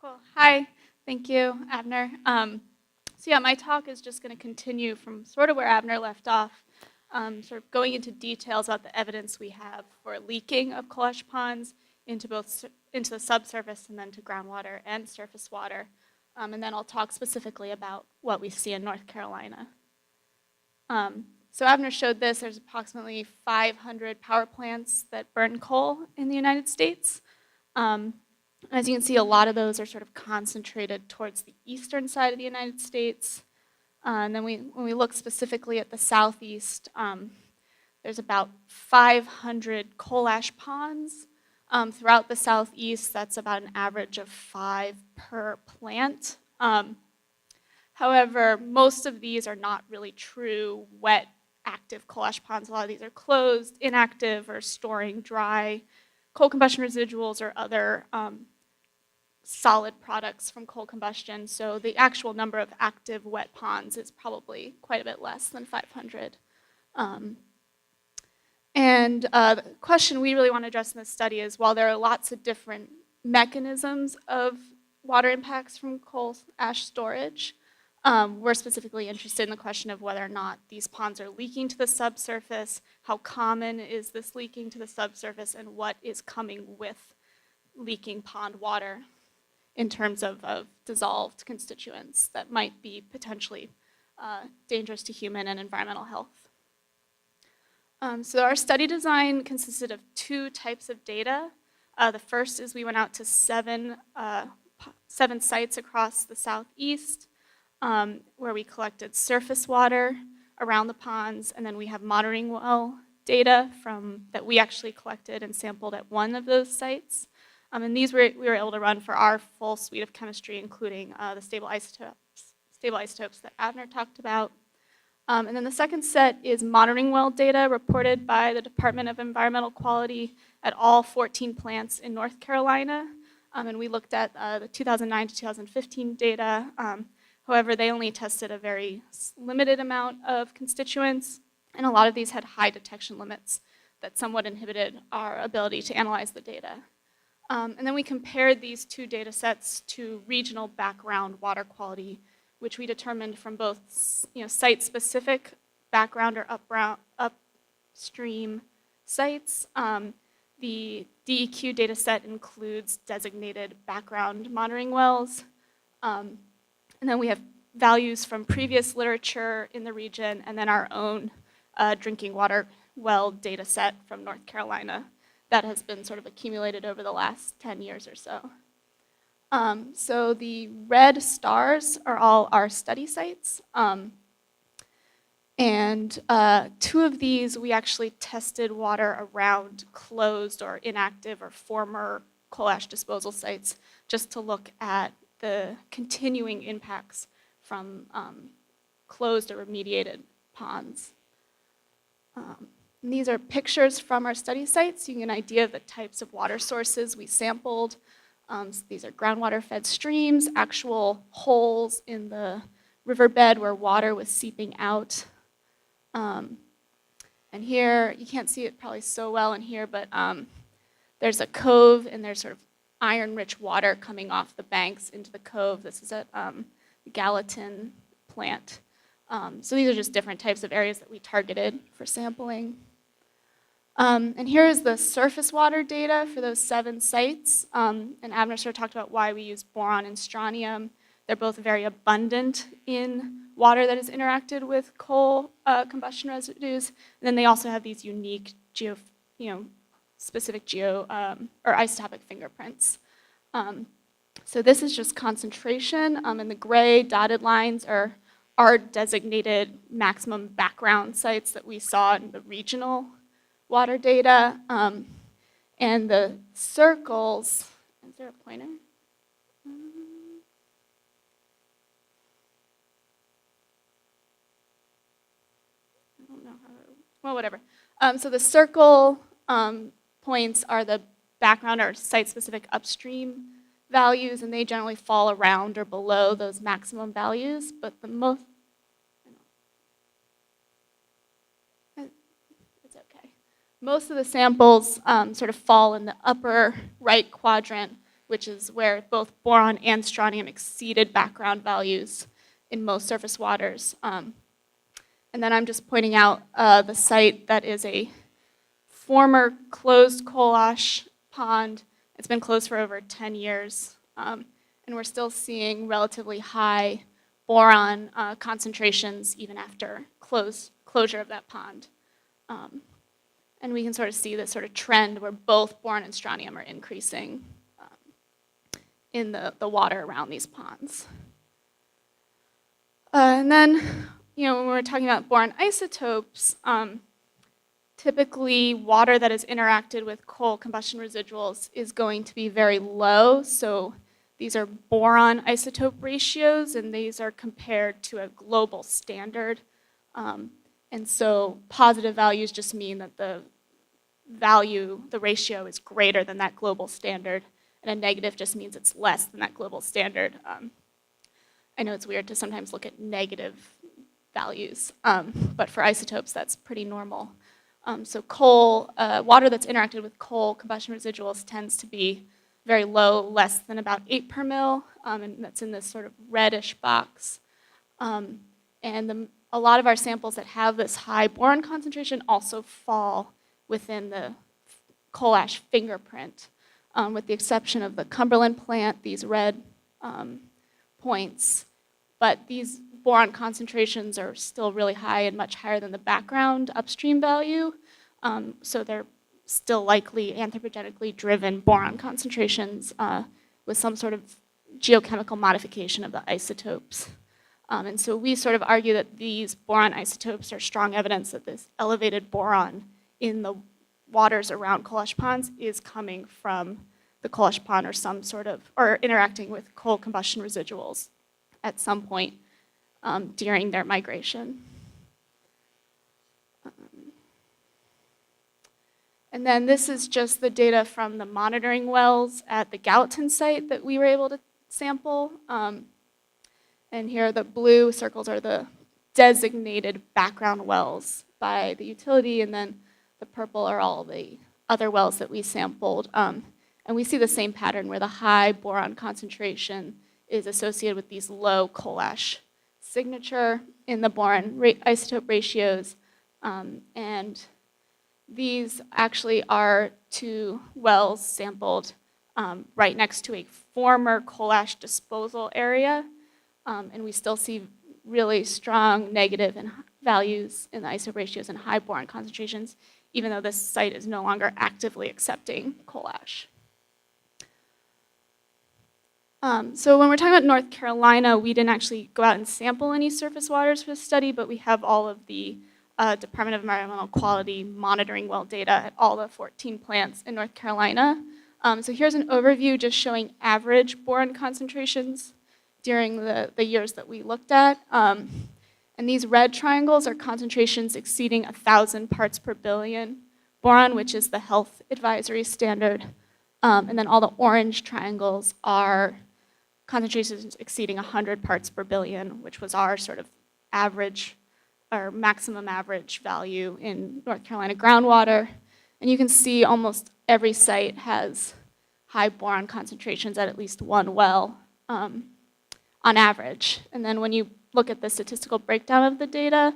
Cool. Hi. Thank you, Abner. So yeah, my talk is just going to continue from sort of where Abner left off, sort of going into details about the evidence we have for leaking of coal ash ponds into into the subsurface and then to groundwater and surface water. And then I'll talk specifically about what we see in North Carolina. So Abner showed this. There's approximately 500 power plants that burn coal in the United States. As you can see, a lot of those are sort of concentrated towards the eastern side of the United States. And then when we look specifically at the southeast, there's about 500 coal ash ponds throughout the southeast. That's about an average of 5 per plant. However, most of these are not really true wet, active coal ash ponds. A lot of these are closed, inactive, or storing dry coal combustion residuals or other solid products from coal combustion. So the actual number of active wet ponds is probably quite a bit less than 500. The question we really want to address in this study is, while there are lots of different mechanisms of water impacts from coal ash storage, we're specifically interested in the question of whether or not these ponds are leaking to the subsurface, how common is this leaking to the subsurface, and what is coming with leaking pond water in terms of dissolved constituents that might be potentially dangerous to human and environmental health. So our study design consisted of 2 types of data. The first is we went out to 7 sites across the southeast, where we collected surface water around the ponds, and then we have monitoring well data that we actually collected and sampled at one of those sites. And these we were able to run for our full suite of chemistry, including the stable isotopes that Abner talked about. And then the second set is monitoring well data reported by the Department of Environmental Quality at all 14 plants in North Carolina. And we looked at the 2009 to 2015 data. However, they only tested a very limited amount of constituents, and a lot of these had high detection limits that somewhat inhibited our ability to analyze the data. And then we compared these 2 data sets to regional background water quality, which we determined from both site-specific background or upstream sites. The DEQ data set includes designated background monitoring wells. And then we have values from previous literature in the region, and then our own drinking water well data set from North Carolina that has been sort of accumulated over the last 10 years or so. So the red stars are all our study sites. And 2 of these, we actually tested water around closed or inactive or former coal ash disposal sites just to look at the continuing impacts from closed or remediated ponds. And these are pictures from our study sites, so you get an idea of the types of water sources we sampled. So these are groundwater-fed streams, actual holes in the riverbed where water was seeping out. And here, you can't see it probably so well in here, but there's a cove, and there's sort of iron-rich water coming off the banks into the cove. This is at the Gallatin plant. So these are just different types of areas that we targeted for sampling. And here is the surface water data for those 7 sites. And Abner sort of talked about why we use boron and strontium. They're both very abundant in water that has interacted with coal combustion residues. And then they also have these unique specific or isotopic fingerprints. So this is just concentration, and the gray dotted lines are our designated maximum background sites that we saw in the regional water data. And the circles, is there a pointer? I don't know how to, well, whatever. So the circle points are the background or site-specific upstream values, and they generally fall around or below those maximum values, but the most, it's okay. Most of the samples sort of fall in the upper right quadrant, which is where both boron and strontium exceeded background values in most surface waters. And then I'm just pointing out the site that is a former closed coal ash pond. It's been closed for over 10 years. And we're still seeing relatively high boron concentrations even after closure of that pond. And we can sort of see this sort of trend where both boron and strontium are increasing in the water around these ponds. And then, when we're talking about boron isotopes, typically water that has interacted with coal combustion residuals is going to be very low. So these are boron isotope ratios, and these are compared to a global standard. And so positive values just mean that the ratio is greater than that global standard, and a negative just means it's less than that global standard. I know it's weird to sometimes look at negative values, but for isotopes, that's pretty normal. So water that's interacted with coal combustion residuals tends to be very low, less than about 8 per mil, and that's in this sort of reddish box. And a lot of our samples that have this high boron concentration also fall within the coal ash fingerprint, with the exception of the Cumberland plant, these red points. But these boron concentrations are still really high and much higher than the background upstream value. So they're still likely anthropogenically driven boron concentrations with some sort of geochemical modification of the isotopes. And so we sort of argue that these boron isotopes are strong evidence that this elevated boron in the waters around coal ash ponds is coming from the coal ash pond or interacting with coal combustion residuals at some point during their migration. And then this is just the data from the monitoring wells at the Gallatin site that we were able to sample. And here the blue circles are the designated background wells by the utility, and then the purple are all the other wells that we sampled. And we see the same pattern where the high boron concentration is associated with these low coal ash signature in the boron isotope ratios. And these actually are 2 wells sampled right next to a former coal ash disposal area. And we still see really strong negative values in the isotope ratios and high boron concentrations, even though this site is no longer actively accepting coal ash. So when we're talking about North Carolina, we didn't actually go out and sample any surface waters for the study, but we have all of the Department of Environmental Quality monitoring well data at all the 14 plants in North Carolina. So here's an overview just showing average boron concentrations during the years that we looked at. And these red triangles are concentrations exceeding 1,000 parts per billion boron, which is the health advisory standard. And then all the orange triangles are concentrations exceeding 100 parts per billion, which was our sort of average or maximum average value in North Carolina groundwater. And you can see almost every site has high boron concentrations at least one well on average. And then when you look at the statistical breakdown of the data,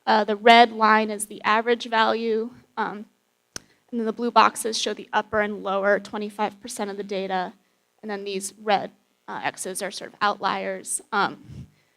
the red line is the average value, and then the blue boxes show the upper and lower 25% of the data, and then these red X's are sort of outliers. And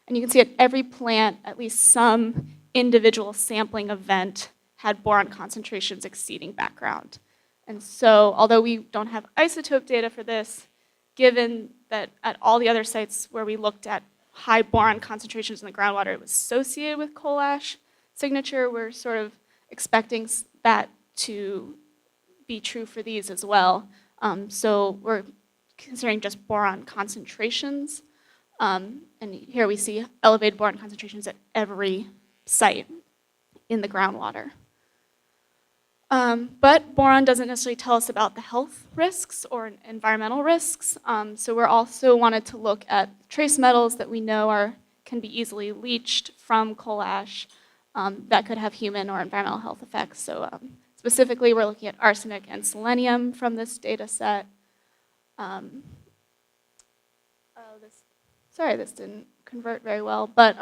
you can see at every plant, at least some individual sampling event had boron concentrations exceeding background. And so, although we don't have isotope data for this, given that at all the other sites where we looked at high boron concentrations in the groundwater, it was associated with coal ash signature, we're sort of expecting that to be true for these as well. So we're considering just boron concentrations. And here we see elevated boron concentrations at every site in the groundwater. But boron doesn't necessarily tell us about the health risks or environmental risks. So we're also wanted to look at trace metals that we know can be easily leached from coal ash that could have human or environmental health effects. So specifically, we're looking at arsenic and selenium from this data set. Sorry, this didn't convert very well, but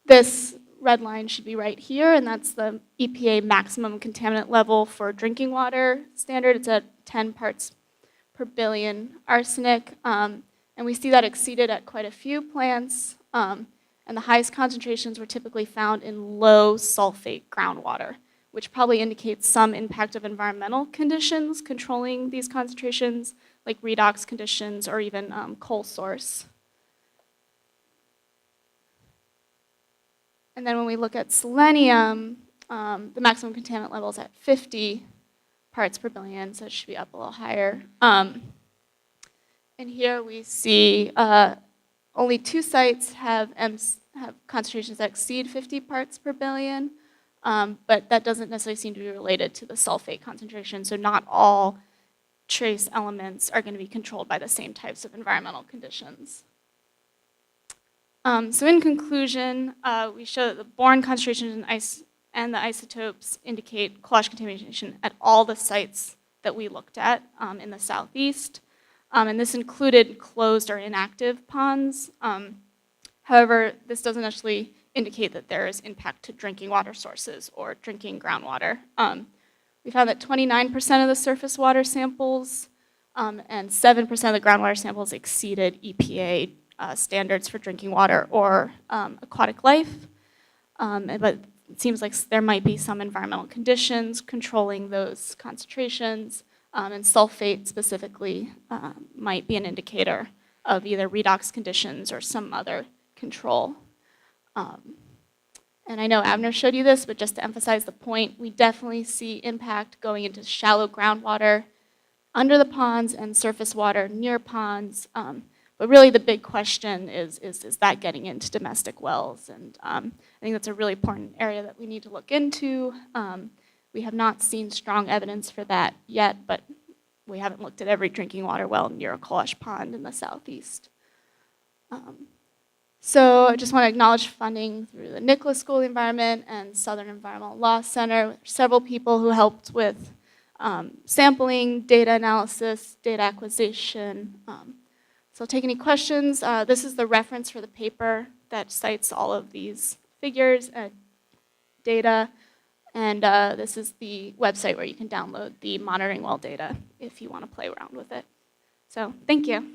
this red line should be right here, and that's the EPA maximum contaminant level for drinking water standard. It's at 10 parts per billion arsenic, and we see that exceeded at quite a few plants, and the highest concentrations were typically found in low sulfate groundwater, which probably indicates some impact of environmental conditions controlling these concentrations, like redox conditions or even coal source. And then when we look at selenium, the maximum contaminant level is at 50 parts per billion, so it should be up a little higher. And here we see only 2 sites have concentrations that exceed 50 parts per billion, but that doesn't necessarily seem to be related to the sulfate concentration, so not all trace elements are going to be controlled by the same types of environmental conditions. So in conclusion, we show that the boron concentration and the isotopes indicate coal ash contamination at all the sites that we looked at in the southeast. And this included closed or inactive ponds. However, this doesn't actually indicate that there is impact to drinking water sources or drinking groundwater. We found that 29% of the surface water samples and 7% of the groundwater samples exceeded EPA standards for drinking water or aquatic life. But it seems like there might be some environmental conditions controlling those concentrations, and sulfate specifically might be an indicator of either redox conditions or some other control. And I know Avner showed you this, but just to emphasize the point, we definitely see impact going into shallow groundwater under the ponds and surface water near ponds. But really the big question is that getting into domestic wells? And I think that's a really important area that we need to look into. We have not seen strong evidence for that yet, but we haven't looked at every drinking water well near a coal ash pond in the southeast. So I just want to acknowledge funding through the Nicholas School of the Environment and Southern Environmental Law Center. Several people who helped with sampling, data analysis, data acquisition. So I'll take any questions. This is the reference for the paper that cites all of these figures and data. And this is the website where you can download the monitoring well data if you want to play around with it. So thank you.